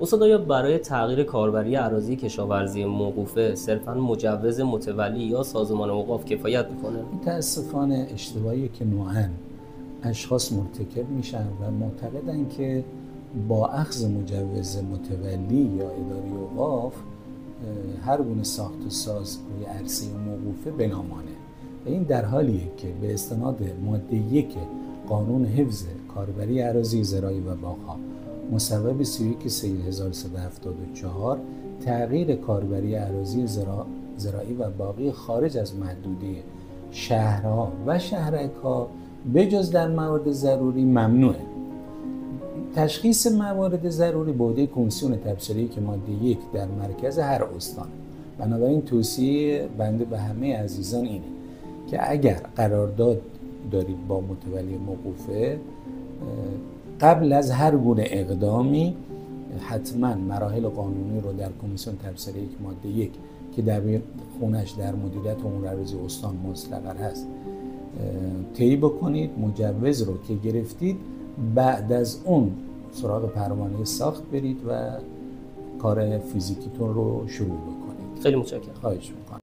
استاد آیا برای تغییر کاربری اراضی کشاورزی موقوفه صرفاً مجوز متولی یا سازمان اوقاف کفایت میکنه؟ متاسفانه اشتباهی که نوعاً اشخاص مرتکب میشن و معتقدن که با اخذ مجوز متولی یا اداره اوقاف هر گونه ساخت و ساز روی عرصه موقوفه بنامانه و این در حالیه که به استناد ماده 1 قانون حفظ کاربری اراضی زراعی و باغ‌ها مصوب 31/1374 تغییر کاربری اراضی زراعی و باغی خارج از محدوده شهرها و شهرک‌ها بجز در موارد ضروری ممنوعه. تشخیص موارد ضروری به عهده کمیسیون تبصره‌ای که ماده 1 در مرکز هر استان. بنابراین توصیه بنده به همه عزیزان اینه که اگر قرارداد دارید با متولی موقوفه، قبل از هر گونه اقدامی حتما مراحل قانونی رو در کمیسیون تبصره‌ای که ماده 1 که در خونش در مدیریت امور اراضی استان مستقر هست طی بکنید. مجوز رو که گرفتید بعد از اون سراغ پروانه ساخت برید و کار فیزیکیتون رو شروع بکنید. خیلی متشکرم. خواهش می‌کنم.